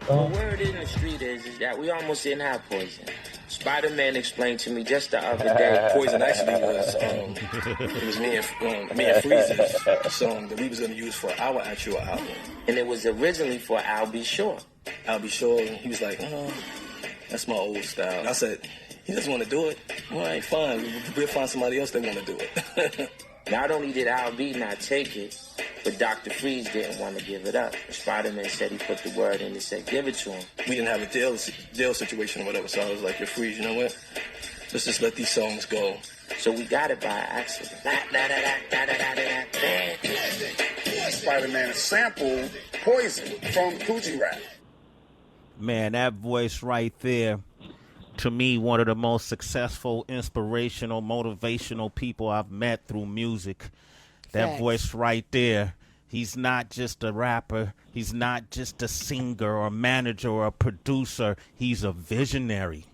The word in the street is that we almost didn't have poison. Spider-Man explained to me just the other day. Poison actually was it was me and Freeze's song that we was gonna use for our actual album, and it was originally for I'll Be Sure. I'll Be Sure. And he was like, "Oh, that's my old style." And I said, "He doesn't want to do it. All right, fine. We'll find somebody else that want to do it." Not only did Al B not take it, but Dr. Freeze didn't want to give it up. Spider-Man said he put the word in and said, give it to him. We didn't have a jail situation or whatever, so I was like, "You're Freeze, you know what? Let's just let these songs go." So we got it by accident. Spider-Man sampled Poison from Coogee Rap. Man, that voice right there, to me, one of the most successful, inspirational, motivational people I've met through music. That voice right there, he's not just a rapper. He's not just a singer or a manager or a producer. He's a visionary.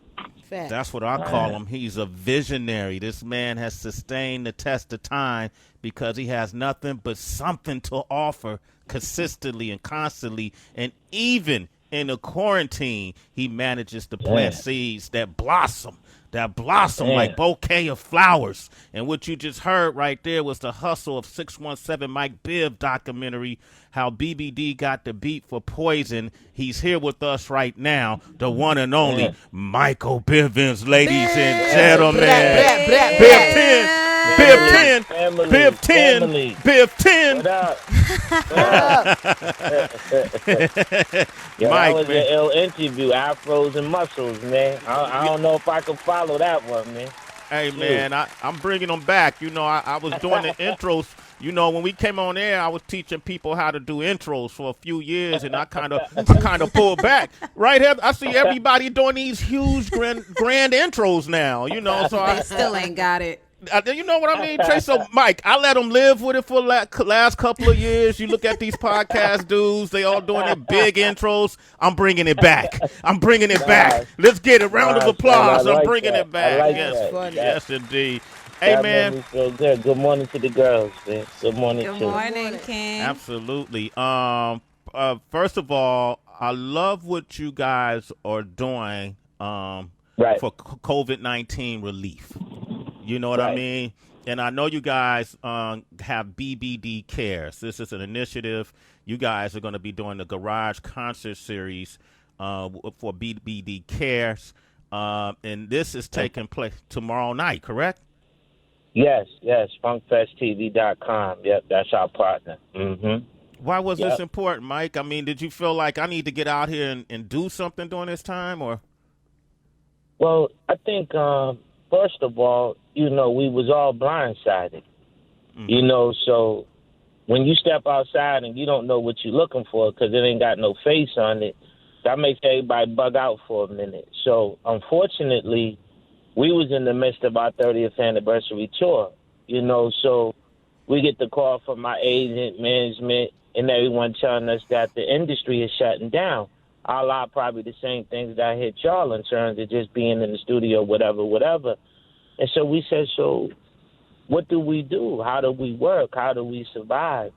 That's what I call him. He's a visionary. This man has sustained the test of time because he has nothing but something to offer consistently and constantly. And even in the quarantine, he manages to plant seeds that blossom like bouquet of flowers. And what you just heard right there was the hustle of 617 Mike Biv documentary, how BBD got the beat for Poison. He's here with us right now, the one and only Michael Bivins, ladies and gentlemen. Biv 10. Biv 10, Biv 10, Biv 10. What up? Yo, Mike, that was man. an ill interview, afros and muscles, man. I don't know if I can follow that one, man. Hey, man, I'm bringing them back. You know, I was doing the intros. You know, when we came on air, I was teaching people how to do intros for a few years, and I kind of pulled back. Right here, I see everybody doing these huge grand intros now. You know, so They still ain't got it. You know what I mean, Trey? So, Mike, I let them live with it for last couple of years. You look at these podcast dudes, they all doing their big intros. I'm bringing it back. Let's get a round of applause. I'm bringing it back. Yes, indeed. Hey, that man. made me feel good. Good morning to the girls, man. Good morning, Good too. morning, King. Absolutely. First of all, I love what you guys are doing for COVID-19 relief. You know what I mean? And I know you guys have BBD Cares. This is an initiative. You guys are going to be doing the Garage Concert Series for BBD Cares. And this is taking place tomorrow night, correct? Yes. FunkFestTV.com. Yep, that's our partner. Mm-hmm. Why was this important, Mike? I mean, did you feel like I need to get out here and do something during this time? Or? Well, I think, first of all, you know, we was all blindsided. Mm-hmm. You know, so when you step outside and you don't know what you're looking for because it ain't got no face on it, that makes everybody bug out for a minute. So, unfortunately, we was in the midst of our 30th anniversary tour, you know, so we get the call from my agent, management, and everyone telling us that the industry is shutting down. A lot probably the same things that hit y'all in terms of just being in the studio, whatever. And so we said, so what do we do? How do we work? How do we survive?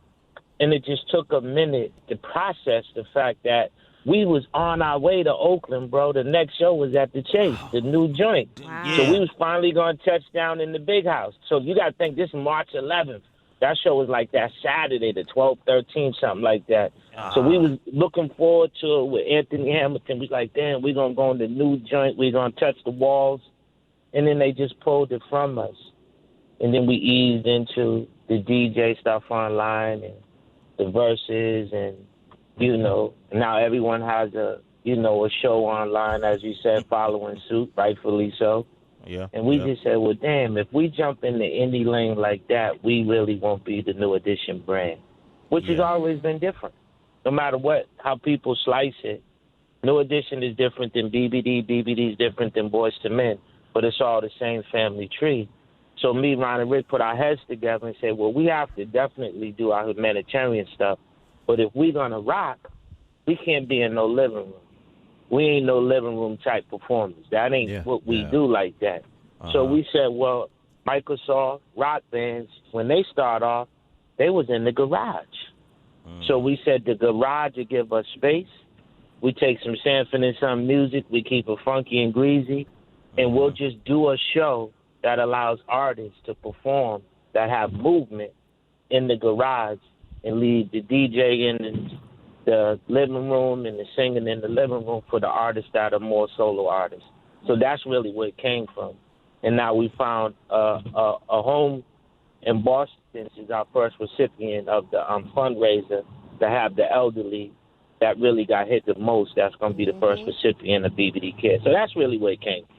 And it just took a minute to process the fact that we was on our way to Oakland, bro. The next show was at the Chase, the new joint. Wow. So we was finally going to touch down in the big house. So you got to think this is March 11th. That show was like that Saturday, the 12th, 13th, something like that. So we was looking forward to it with Anthony Hamilton. We was like, damn, we're going to go in the new joint. We're going to touch the walls. And then they just pulled it from us. And then we eased into the DJ stuff online and the verses and, you know, now everyone has a show online, as you said, following suit, rightfully so. Yeah. And we just said, well, damn, if we jump in the indie lane like that, we really won't be the New Edition brand, which has always been different. No matter how people slice it, New Edition is different than BBD. BBD is different than Boyz II Men, but it's all the same family tree. So me, Ron, and Rick put our heads together and said, well, we have to definitely do our humanitarian stuff. But if we're going to rock, we can't be in no living room. We ain't no living room type performers. That ain't what we do like that. So we said, well, Microsoft rock bands, when they start off, they was in the garage. So we said the garage would give us space. We take some Sanford and Son music. We keep it funky and greasy. And we'll just do a show that allows artists to perform that have movement in the garage and leave the DJ in the living room and the singing in the living room for the artists that are more solo artists. So that's really where it came from. And now we found a home in Boston. This is our first recipient of the fundraiser to have the elderly that really got hit the most. That's going to be the first recipient of BBD Kids. So that's really where it came from.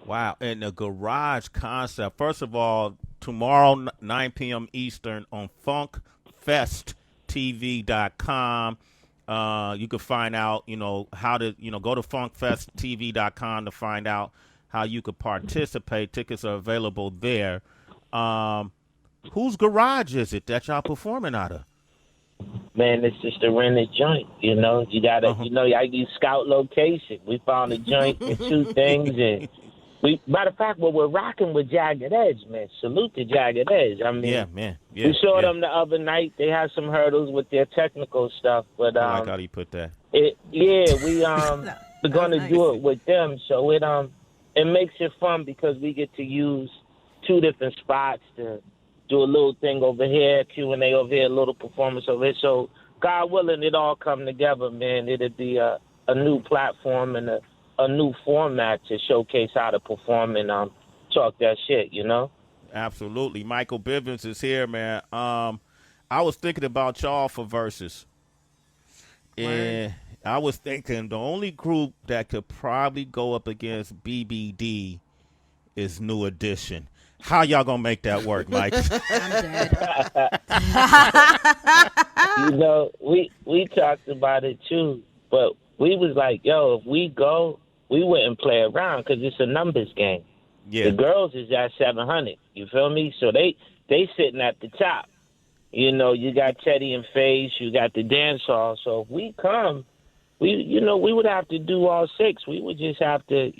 Wow. And the garage concept, first of all, tomorrow, 9 p.m. Eastern on funkfesttv.com. You can find out, how to, go to funkfesttv.com to find out how you could participate. Tickets are available there. Whose garage is it that y'all performing out of? Man, it's just a rented joint, You gotta, I use scout location. We found a joint and two things, and matter of fact, we're rocking with Jagged Edge, man. Salute to Jagged Edge. I mean, yeah, man. Yeah, we saw them the other night. They had some hurdles with their technical stuff, but I like how you put that. We're gonna do it with them, so it makes it fun because we get to use two different spots to do a little thing over here, Q&A over here, a little performance over here. So God willing, it all come together, man. It'll be a new platform and a new format to showcase how to perform and talk that shit, Absolutely. Michael Bivins is here, man. I was thinking about y'all for Versuz. And I was thinking the only group that could probably go up against BBD is New Edition. How y'all gonna make that work, Mike? I'm dead. We talked about it too, but we was like, yo, if we go, we wouldn't play around because it's a numbers game. Yeah. The girls is at 700. You feel me? So they sitting at the top. You got Teddy and FaZe. You got the dance hall. So if we come, we would have to do all 6. We would just have to,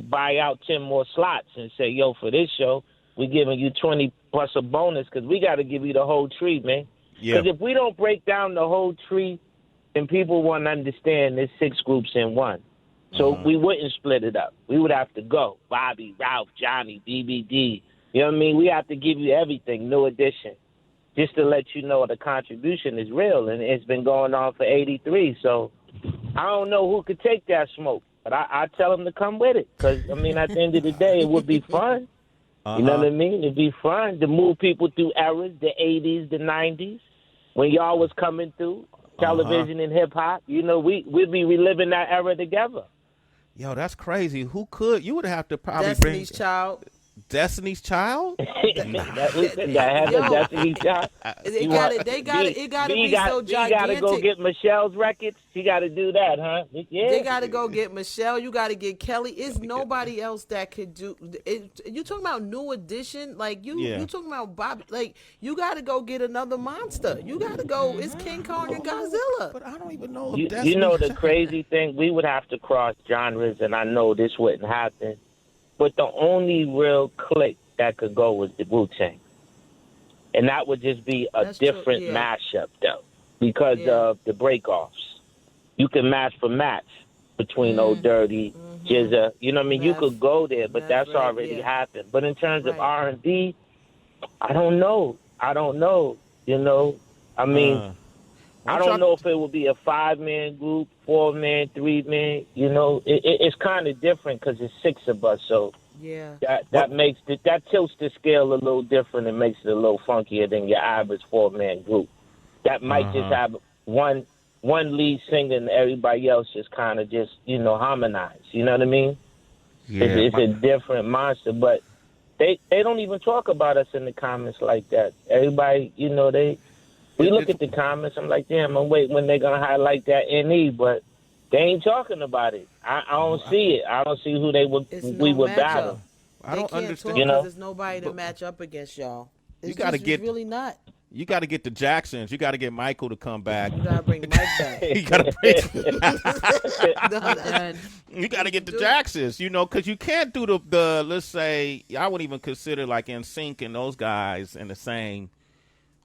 buy out 10 more slots and say, yo, for this show, we're giving you 20 plus a bonus because we got to give you the whole tree, man. Yeah. Because if we don't break down the whole tree, then people won't understand there's 6 groups in one. So we wouldn't split it up. We would have to go. Bobby, Ralph, Johnny, BBD. You know what I mean? We have to give you everything, New Edition, just to let you know the contribution is real, and it's been going on for 83. So I don't know who could take that smoke, but I tell them to come with it because, at the end of the day, it would be fun. You know what I mean? It'd be fun to move people through eras, the 80s, the 90s, when y'all was coming through, television and hip-hop. We'd be reliving that era together. Yo, that's crazy. Who could? You would have to probably Destiny's Child. Destiny's Child? Destiny's Child. It gotta be so gigantic. You gotta go get Michelle's records. You gotta do that, huh? Yeah. They gotta go get Michelle. You gotta get Kelly. It's nobody else that could do it. You talking about New Edition? Like you talking about Bobby? Like you gotta go get another monster. You gotta go. It's King Kong and Godzilla. But I don't even know. The crazy thing, we would have to cross genres, and I know this wouldn't happen. But the only real clique that could go was the Wu-Tang. And that would just be a different mashup, though, because of the break-offs. You can match for match between Old Dirty, Jizza. You know what I mean? You could go there, but that's already happened. But in terms of R&B, I don't know. I don't know. I don't know if it would be a 5-man group, 4-man, 3-man. It's kind of different because it's 6 of us. So that makes that tilts the scale a little different and makes it a little funkier than your average 4-man group. That might just have one lead singer and everybody else just kind of harmonize. You know what I mean? Yeah. It's a different monster, but they don't even talk about us in the comments like that. Everybody, we look at the comments. I'm like, damn, I'm waiting when they're going to highlight that NE, but they ain't talking about it. I don't see it. I don't see who we would battle. I don't understand. Because there's nobody to match up against y'all. It's really not. You got to get the Jacksons. You got to get Michael to come back. You got to bring Mike back. You got to get the Jacksons, because you can't do the let's say, I wouldn't even consider like NSYNC and those guys in the same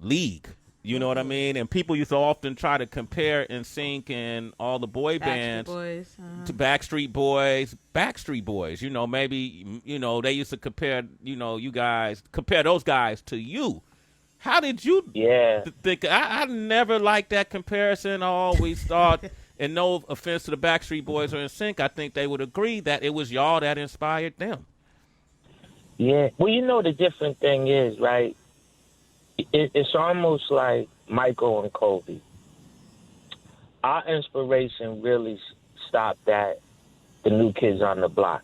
league. You know what I mean? And people used to often try to compare NSYNC and all the boy bands to Backstreet Boys. You know, maybe, you know, they used to compare, you know, compare those guys to you. How did you think? I never liked that comparison. I always thought, and no offense to the Backstreet Boys or NSYNC, I think they would agree that it was y'all that inspired them. Yeah. Well, you know, the different thing is, right? It's almost like Michael and Kobe. Our inspiration really stopped at the New Kids on the Block.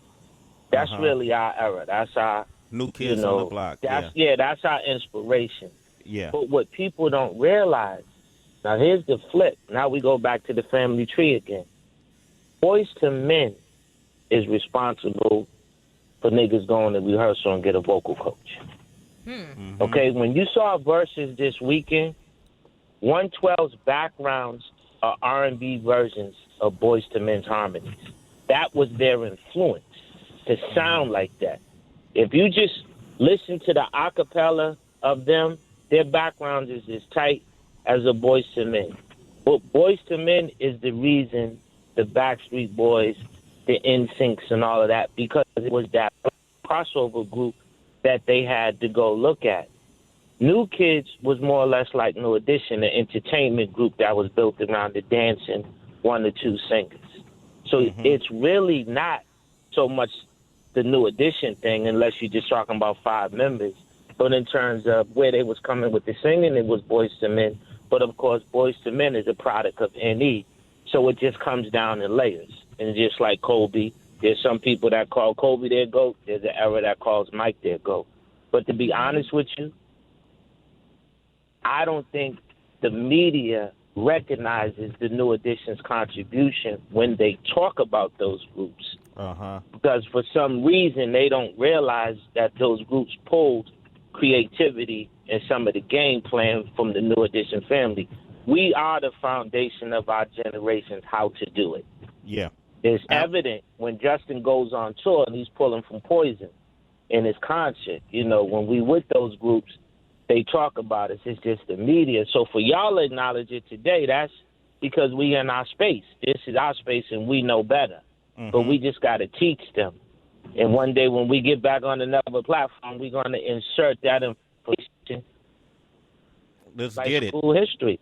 That's really our era. That's our New Kids on the Block. That's our inspiration. Yeah. But what people don't realize, now here's the flip. Now we go back to the family tree again. Boys to Men is responsible for niggas going to rehearsal and get a vocal coach. Mm-hmm. Okay, when you saw Versuz this weekend, 112's backgrounds are R&B versions of Boys to Men's harmonies. That was their influence to sound like that. If you just listen to the acapella of them, their background is as tight as a Boys to Men. But Boys to Men is the reason the Backstreet Boys, the NSYNCs and all of that, because it was that crossover group that they had to go look at. New Kids was more or less like New Edition, an entertainment group that was built around the dancing one or two singers. So it's really not so much the New Edition thing, unless you're just talking about 5 members. But in terms of where they was coming with the singing, it was Boys to Men. But of course, Boys to Men is a product of NE. So it just comes down in layers. And just like Kobe, there's some people that call Kobe their GOAT. There's an era that calls Mike their GOAT. But to be honest with you, I don't think the media recognizes the New Edition's contribution when they talk about those groups. Because for some reason, they don't realize that those groups pulled creativity and some of the game plan from the New Edition family. We are the foundation of our generations, how to do it. Yeah. It's evident when Justin goes on tour and he's pulling from Poison in his concert. You know, when we with those groups, they talk about us. It's just the media. So for y'all to acknowledge it today, that's because we in our space. This is our space and we know better. But we just got to teach them. And one day when we get back on another platform, we're going to insert that information. Let's get it. School history.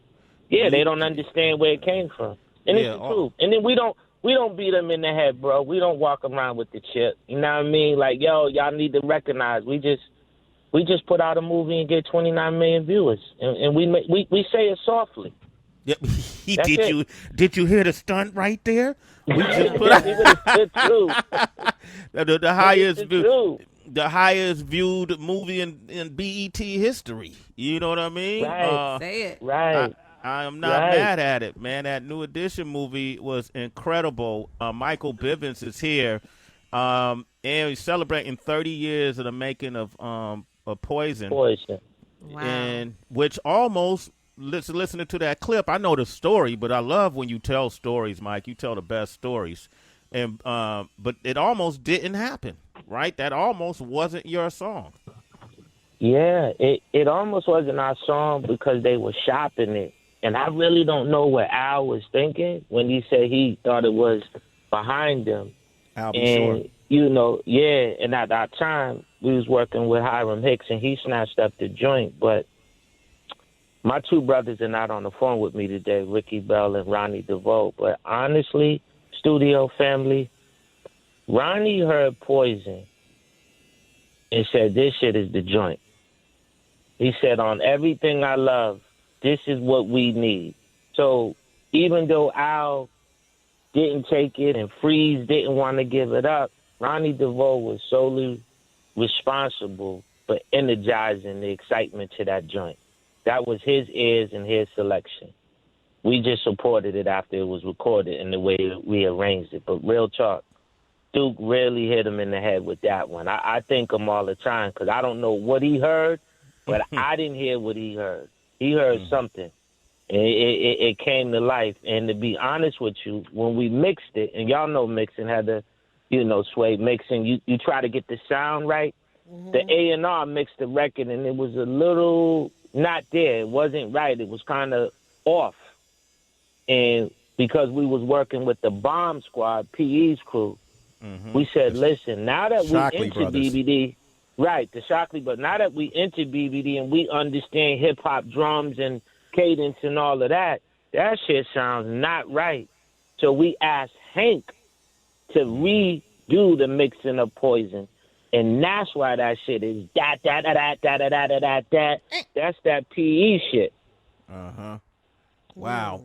Yeah, they don't understand where it came from. And it's the truth. And then we don't beat them in the head, bro. We don't walk around with the chip. You know what I mean? Like, yo, y'all need to recognize. We just put out a movie and get 29 million viewers, and we say it softly. Yep. Did you hear the stunt right there? We just put out the highest viewed movie in BET history. You know what I mean? Right. Say it. Right. I am not mad at it, man. That New Edition movie was incredible. Michael Bivins is here, and he's celebrating 30 years of the making of Poison. Wow. And which almost, listening to that clip, I know the story, but I love when you tell stories, Mike. You tell the best stories. And but it almost didn't happen, right? That almost wasn't your song. Yeah, it almost wasn't our song because they were shopping it. And I really don't know what Al was thinking when he said he thought it was behind him. Alba, and, sure. you know, yeah, and at that time, we was working with Hiram Hicks, and he snatched up the joint. But my 2 brothers are not on the phone with me today, Ricky Bell and Ronnie DeVoe. But honestly, studio family, Ronnie heard Poison and said, this shit is the joint. He said, on Everything I Love, this is what we need. So even though Al didn't take it and Freeze didn't want to give it up, Ronnie DeVoe was solely responsible for energizing the excitement to that joint. That was his ears and his selection. We just supported it after it was recorded and the way we arranged it. But real talk, Duke really hit him in the head with that one. I thank him all the time because I don't know what he heard, but I didn't hear what he heard. He heard something. It came to life. And to be honest with you, when we mixed it, and y'all know mixing had the, Sway mixing, you try to get the sound right. The A&R mixed the record, and it was a little not there. It wasn't right. It was kind of off. And because we was working with the Bomb Squad, PE's crew, we said, listen, now that we into BBD, right, the Shockley, but now that we into BBD and we understand hip-hop drums and cadence and all of that, that shit sounds not right. So we asked Hank to redo the mixing of Poison. And that's why that shit is that. That's that PE shit. Wow.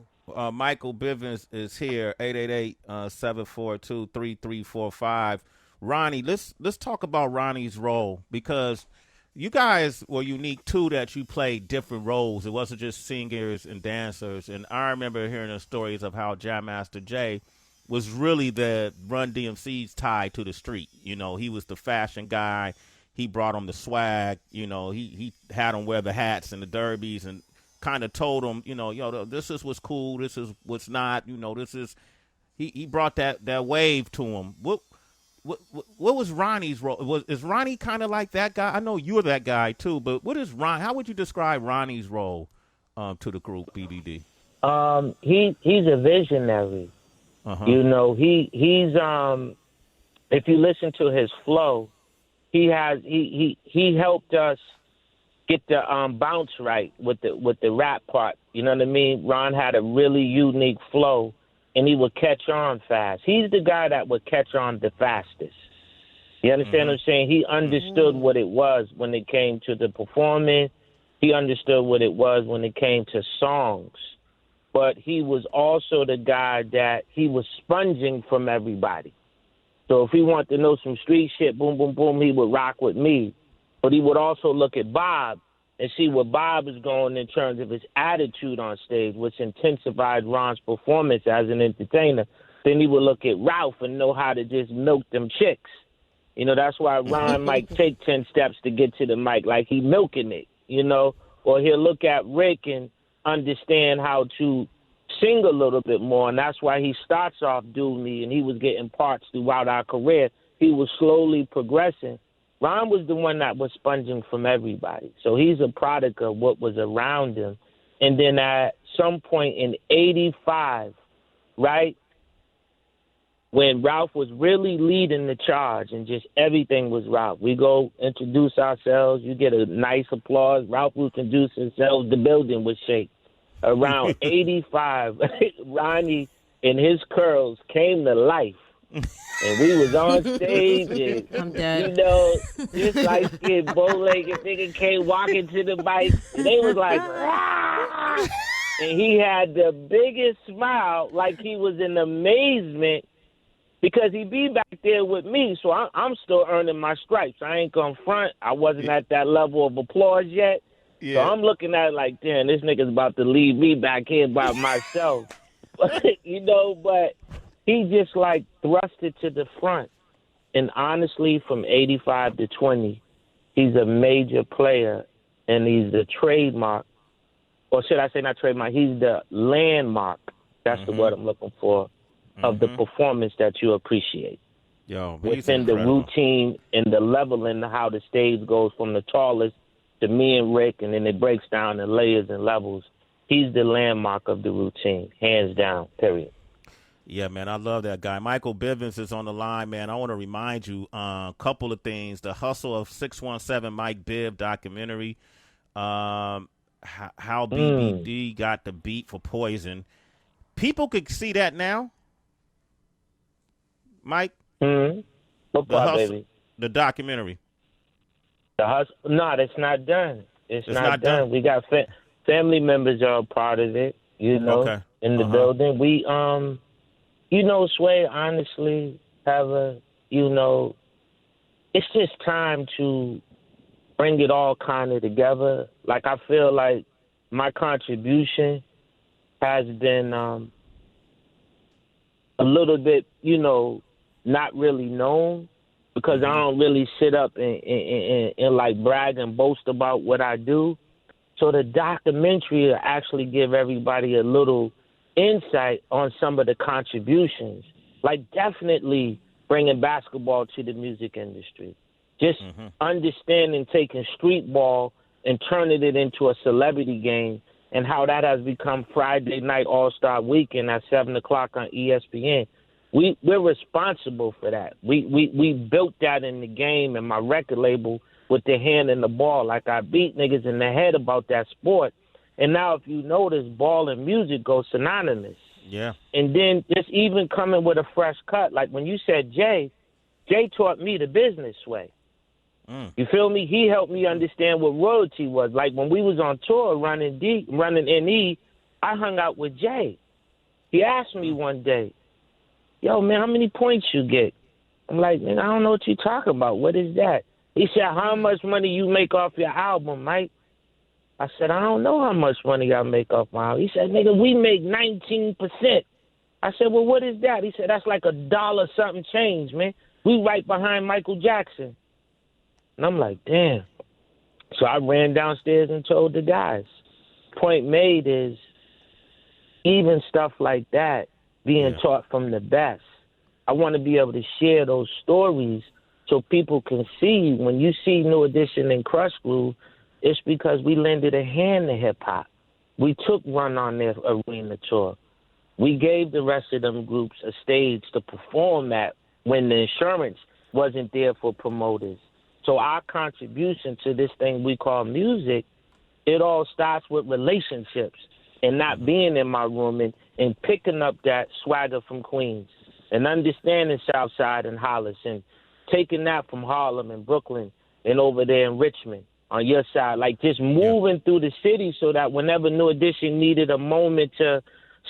Michael Bivins is here, 888-742-3345. Ronnie, let's talk about Ronnie's role, because you guys were unique, too, that you played different roles. It wasn't just singers and dancers. And I remember hearing the stories of how Jam Master Jay was really the Run DMC's tie to the street. You know, he was the fashion guy. He brought him the swag. You know, he had him wear the hats and the derbies and kind of told him, you know, yo, this is what's cool. This is what's not. You know, this is he brought that wave to him. What was Ronnie's role? Is Ronnie kind of like that guy? I know you're that guy too, but what is Ron? How would you describe Ronnie's role to the group BBD? He's a visionary. You know, he's if you listen to his flow, he helped us get the bounce right with the rap part. You know what I mean? Ron had a really unique flow, and he would catch on fast. He's the guy that would catch on the fastest. You understand what I'm saying? He understood what it was when it came to the performing. He understood what it was when it came to songs. But he was also the guy that he was sponging from everybody. So if he wanted to know some street shit, boom, boom, boom, he would rock with me. But he would also look at Bob and see where Bob is going in terms of his attitude on stage, which intensified Ron's performance as an entertainer. Then he would look at Ralph and know how to just milk them chicks. You know, that's why Ron might take 10 steps to get to the mic, like he milking it, you know. Or he'll look at Rick and understand how to sing a little bit more, and that's why he starts off Do Me, and he was getting parts throughout our career. He was slowly progressing. Ron was the one that was sponging from everybody, so he's a product of what was around him. And then at some point in 85, right, when Ralph was really leading the charge and just everything was Ralph. We go introduce ourselves. You get a nice applause. Ralph will introduce himself. The building would shake. Around 85, Ronnie and his curls came to life. And we was on stage and, I'm dead. you know, this light-skinned, bow-legged nigga came walking to the mic. And they was like, "Rah!" And he had the biggest smile, like he was in amazement, because he be back there with me, so I'm still earning my stripes. I ain't gonna front. I wasn't at that level of applause yet. Yeah. So I'm looking at it like, damn, this nigga's about to leave me back here by myself. You know, but he just, like, thrust it to the front. And honestly, from 85 to 20, he's a major player, and he's the trademark. Or should I say not trademark? He's the landmark. That's the word I'm looking for. Of the performance that you appreciate. Yo, within the routine and the level and how the stage goes from the tallest to me and Rick, and then it breaks down in layers and levels. He's the landmark of the routine, hands down, period. Yeah, man, I love that guy. Michael Bivins is on the line, man. I want to remind you a couple of things. The Hustle of 617 Mike Biv documentary, how BBD got the beat for Poison. People could see that now. Mike? What part, baby? The documentary. The Hustle? No, it's not done. It's not done. We got family members are a part of it, you know, in the building. We, you know, Sway, honestly, you know, it's just time to bring it all kind of together. Like, I feel like my contribution has been a little bit, you know, not really known, because I don't really sit up and like brag and boast about what I do. So the documentary will actually give everybody a little insight on some of the contributions, like definitely bringing basketball to the music industry, just understanding, taking street ball and turning it into a celebrity game, and how that has become Friday Night All-Star Weekend at 7 o'clock on ESPN. We're responsible for that. We built that in the game and my record label with the hand in the ball. Like, I beat niggas in the head about that sport. And now if you notice, ball and music go synonymous. Yeah. And then just even coming with a fresh cut. Like when you said Jay taught me the business way. You feel me? He helped me understand what royalty was. Like when we was on tour running NE, I hung out with Jay. He asked me one day, yo, man, how many points you get? I'm like, man, I don't know what you talking about. What is that? He said, how much money you make off your album, Mike? I said, I don't know how much money I make off my album. He said, nigga, we make 19%. I said, well, what is that? He said, that's like $1 something change, man. We right behind Michael Jackson. And I'm like, damn. So I ran downstairs and told the guys. Point made is even stuff like that being taught from the best. I want to be able to share those stories so people can see when you see New Edition and Crush Groove, it's because we lended a hand to hip-hop. We took Run on their arena tour. We gave the rest of them groups a stage to perform at when the insurance wasn't there for promoters. So our contribution to this thing we call music, it all starts with relationships and not being in my room and picking up that swagger from Queens and understanding Southside and Hollis and taking that from Harlem and Brooklyn and over there in Richmond on your side. Like just moving through the city so that whenever New Edition needed a moment to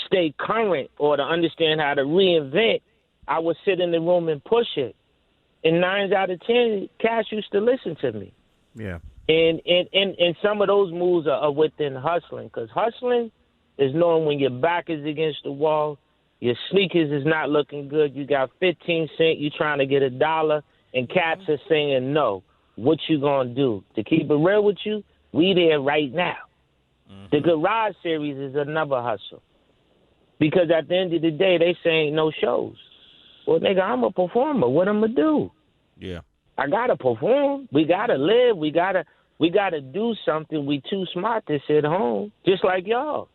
stay current or to understand how to reinvent, I would sit in the room and push it. And 9 out of 10, Cash used to listen to me. Yeah. And some of those moves are within hustling, because hustling is knowing when your back is against the wall, your sneakers is not looking good, you got 15 cents, you trying to get $1, and cats are saying no. What you gonna do? To keep it real with you, we there right now. The Garage Series is another hustle. Because at the end of the day, they saying no shows. Well, nigga, I'm a performer. What I'm gonna do? Yeah. I gotta perform. We gotta live. We gotta do something. We too smart to sit home, just like y'all.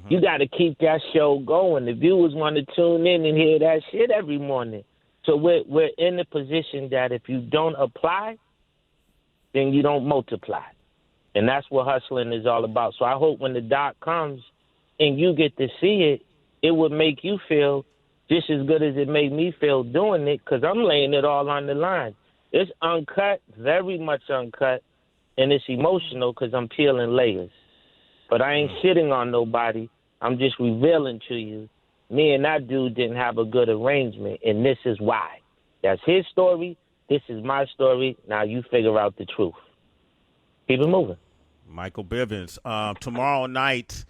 You gotta keep that show going. The viewers want to tune in and hear that shit every morning. So we're in the position that if you don't apply, then you don't multiply, and that's what hustling is all about. So I hope when the doc comes and you get to see it, it would make you feel just as good as it made me feel doing it, because I'm laying it all on the line. It's uncut, very much uncut, and it's emotional because I'm peeling layers. But I ain't shitting on nobody. I'm just revealing to you, me and that dude didn't have a good arrangement, and this is why. That's his story. This is my story. Now you figure out the truth. Keep it moving. Michael Bivins. Tomorrow night,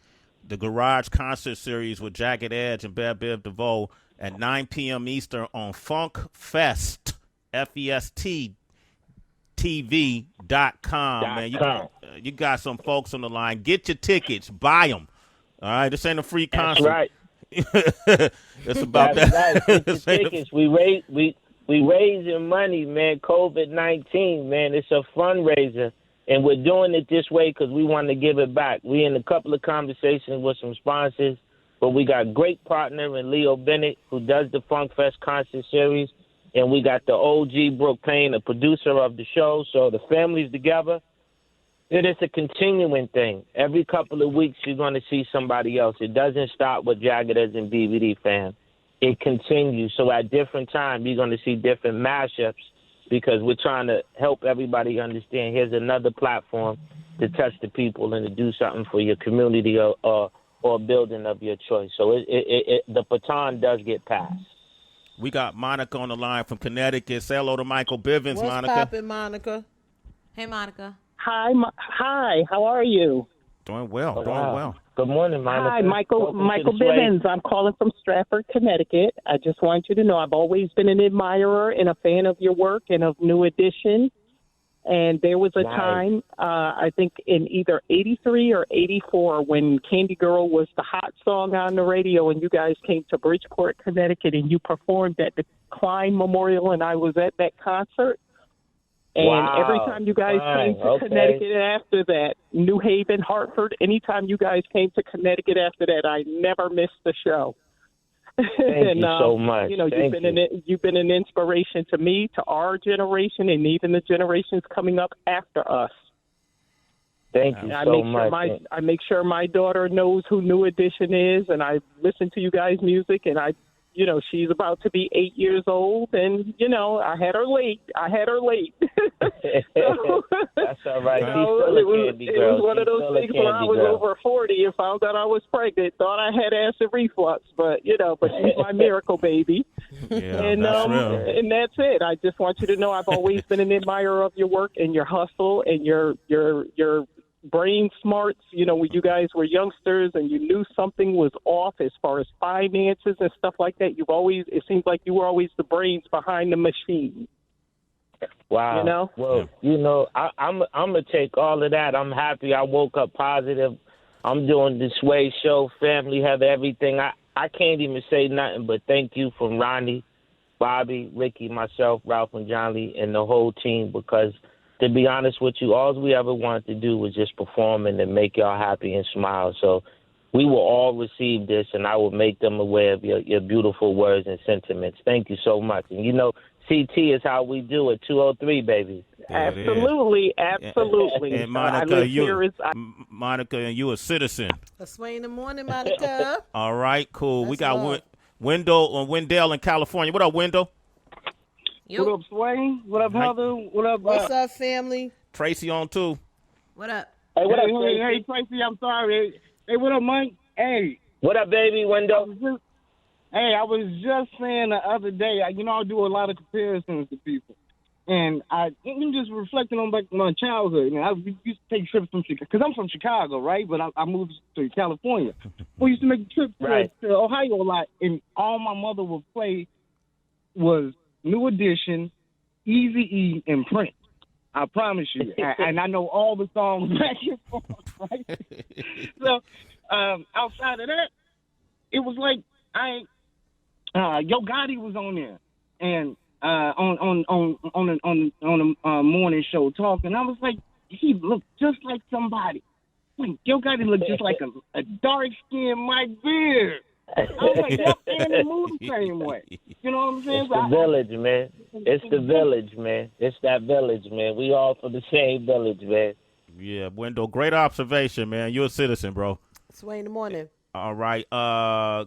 the Garage Concert Series with Jagged Edge and Biv DeVoe at 9 p.m. Eastern on Funk Fest, FEST TV.com. Man, you got some folks on the line. Get your tickets. Buy them. All right? This ain't a free concert. That's right. It's about That's that. Right. Get your tickets. We raising money, man. COVID-19, man. It's a fundraiser. And we're doing it this way because we want to give it back. We in a couple of conversations with some sponsors, but we got great partner in Leo Bennett, who does the Funk Fest concert series, and we got the OG Brooke Payne, the producer of the show. So the family's together. It is a continuing thing. Every couple of weeks, you're going to see somebody else. It doesn't stop with Jagged Edge and BBD, fam. It continues. So at different times, you're going to see different mashups, because we're trying to help everybody understand here's another platform to touch the people and to do something for your community or a building of your choice. So the baton does get passed. We got Monica on the line from Connecticut. Say hello to Michael Bivins, What's Monica. What's poppin', Monica? Hey, Monica. Hi, hi. How are you? Doing well. Doing well. Good morning, Monica. Hi, Michael Bivins. I'm calling from Stratford, Connecticut. I just want you to know I've always been an admirer and a fan of your work and of New Edition. And there was a time, I think in either 83 or 84, when Candy Girl was the hot song on the radio, and you guys came to Bridgeport, Connecticut, and you performed at the Klein Memorial, and I was at that concert. And every time you guys came to Connecticut after that, New Haven, Hartford, anytime you guys came to Connecticut after that, I never missed the show. Thank you so much. You know, you've been an inspiration to me, to our generation, and even the generations coming up after us. Thank you so much. I make sure my daughter knows who New Edition is, and I listen to you guys' music, and you know, she's about to be 8 years old, and, you know, I had her late. So, that's all right. You know, it was one of those things where I was over 40 and found out I was pregnant, thought I had acid reflux, but she's my miracle baby. Yeah, and that's it. I just want you to know I've always been an admirer of your work and your hustle and your brain smarts. You know, when you guys were youngsters and you knew something was off as far as finances and stuff like that, it seems like you were always the brains behind the machine. Wow. You know? Well, you know, I'm gonna take all of that. I'm happy I woke up positive. I'm doing the Sway show, family, have everything. I can't even say nothing but thank you from Ronnie, Bobby, Ricky, myself, Ralph, and John Lee, and the whole team, because to be honest with you, all we ever wanted to do was just perform and make y'all happy and smile. So we will all receive this, and I will make them aware of your beautiful words and sentiments. Thank you so much. And, you know, CT is how we do it, 203, baby. Absolutely. And Monica, you a citizen. A Sway in the morning, Monica. All right, cool. We got Wendell in California. What up, Wendell? What up, Sway? What up, Heather? What up? What's up, family? Tracy on too. What up? Hey, what up, Tracy? Hey, Tracy, I'm sorry. Hey, what up, Mike? Hey. What up, baby, Wendell? I was just saying the other day, I do a lot of comparisons to people. And I'm just reflecting on my childhood. I used to take trips from Chicago, because I'm from Chicago, right? But I moved to California. We used to make trips to Ohio a lot, and all my mother would play was New Edition, Eazy-E, and Prince. I promise you. And I know all the songs back and forth, right? So, outside of that, it was like Yo Gotti was on there, and on a morning show talking. I was like, he looked just like somebody. Like, Yo Gotti looked just like a dark-skinned Mike Beard. I was like, yep, and they move the same way. You know what I'm saying? It's the village, man. It's the village, man. It's that village, man. We all from the same village, man. Yeah, Wendell, great observation, man. You're a citizen, bro. Sway in the morning. All right.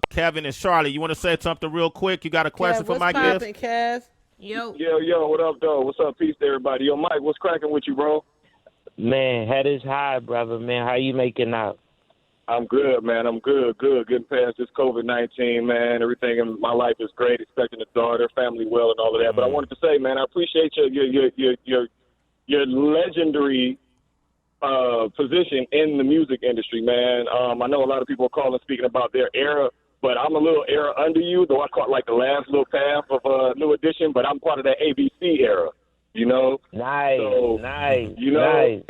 Kevin and Charlotte, you want to say something real quick? You got a question for my guest? What's poppin', Kev? Yo, what up, though? What's up? Peace to everybody. Yo, Mike, what's cracking with you, bro? Man, head is high, brother, man. How you making out? I'm good, man. I'm good. Getting past this COVID-19, man. Everything in my life is great. Expecting a daughter, family well, and all of that. But I wanted to say, man, I appreciate your legendary position in the music industry, man. I know a lot of people are calling, speaking about their era, but I'm a little era under you, though I caught like the last little path of New Edition, but I'm part of that ABC era, you know? Nice. You know? Nice.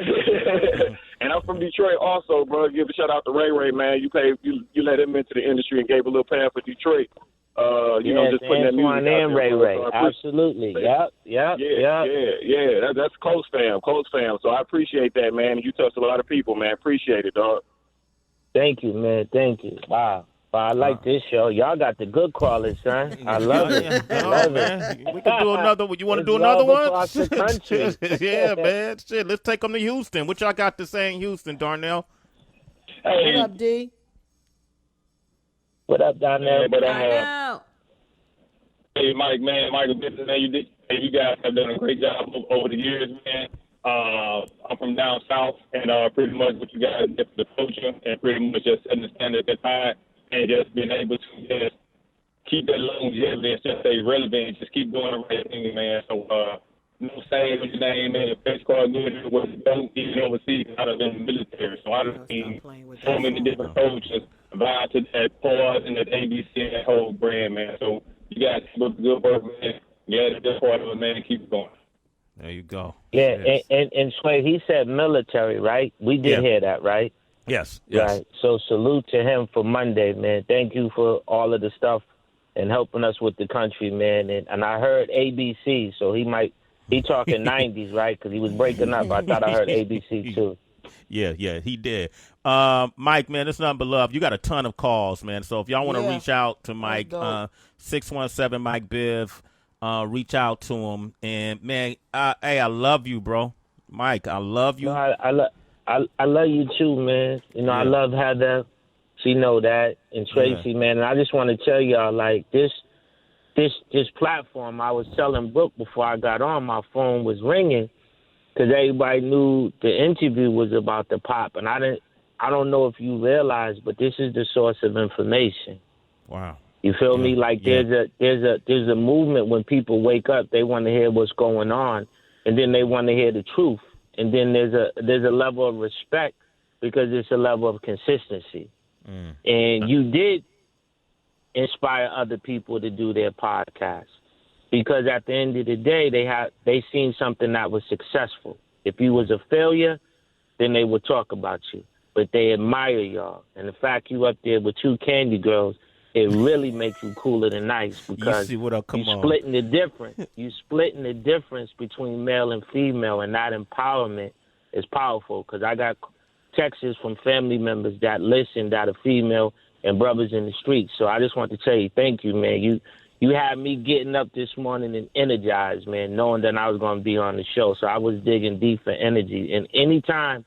And I'm from Detroit also, bro. Give a shout out to Ray, man. You let him into the industry and gave a little path for Detroit. Just putting that music out there. Ray. Absolutely. Yep. Yeah. That's close fam. So I appreciate that, man. You touched a lot of people, man. Appreciate it, dog. Thank you, man. Thank you. Wow. I like this show. Y'all got the good callers, son. I love it. Man. We can do another one. You want to do another one? Across the country. Yeah, man. Shit, let's take them to Houston. What y'all got to say in Houston, Darnell? Hey. What up, D? What up, Darnell? Hey, Mike, man. Michael, man, you guys have done a great job over the years, man. I'm from down south, and pretty much what you guys did for the culture, and pretty much just setting the standard at that time, and just being able to just keep that longevity and just stay relevant, just keep doing the right thing, man. So, no saying with your name, man, your face card, good, what you don't even overseas, out of the military. So I've seen so many different coaches vibe to that pause and that ABC and that whole brand, man. So you guys keep up the good work, man. Yeah, that's just part of it, man. Keep it going. There you go. Yeah, yes. and Sway, he said military, right? We did hear that, right? Yes. Right. So salute to him for Monday, man. Thank you for all of the stuff and helping us with the country, man. And I heard ABC, so he might He talking 90s, right? Because he was breaking up. I thought I heard ABC too. Yeah, he did. Mike, man, it's nothing but love. You got a ton of calls, man. So if y'all want to reach out to Mike, 617 Mike Biv, reach out to him. And man, hey, I love you, bro. Mike, I love you. No, I love you too, man. You know, I love Heather. She know that, and Tracy, man. And I just want to tell y'all, like, this platform. I was telling Brooke before I got on, my phone was ringing because everybody knew the interview was about the pop, and I don't know if you realize, but this is the source of information. Wow. You feel me? Like there's a movement when people wake up, they want to hear what's going on, and then they want to hear the truth, and then there's a level of respect because it's a level of consistency. And you did inspire other people to do their podcast because at the end of the day, they seen something that was successful. If you was a failure, then they would talk about you, but they admire y'all. And the fact you up there with two Candy Girls, it really makes you cooler than nice because you splitting the difference. You splitting the difference between male and female, and that empowerment is powerful because I got texts from family members that listen that are female and brothers in the streets. So I just want to tell you, thank you, man. You had me getting up this morning and energized, man, knowing that I was going to be on the show. So I was digging deep for energy. And anytime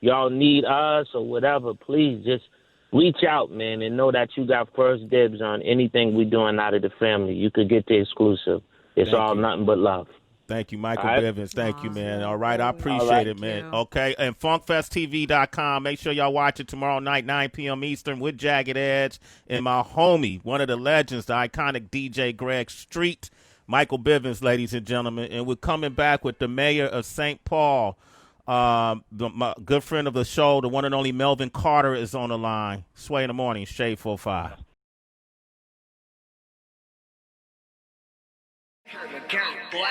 y'all need us or whatever, please just reach out, man, and know that you got first dibs on anything we're doing out of the family. You could get the exclusive. It's all nothing but love. Thank you, Michael Bivins. Thank you, man. All right, I appreciate it, man. Okay, and FunkFestTV.com. Make sure y'all watch it tomorrow night, 9 p.m. Eastern, with Jagged Edge and my homie, one of the legends, the iconic DJ Greg Street, Michael Bivins, ladies and gentlemen. And we're coming back with the mayor of St. Paul, my good friend of the show, the one and only Melvin Carter is on the line. Sway in the morning, Shade 45. Boy.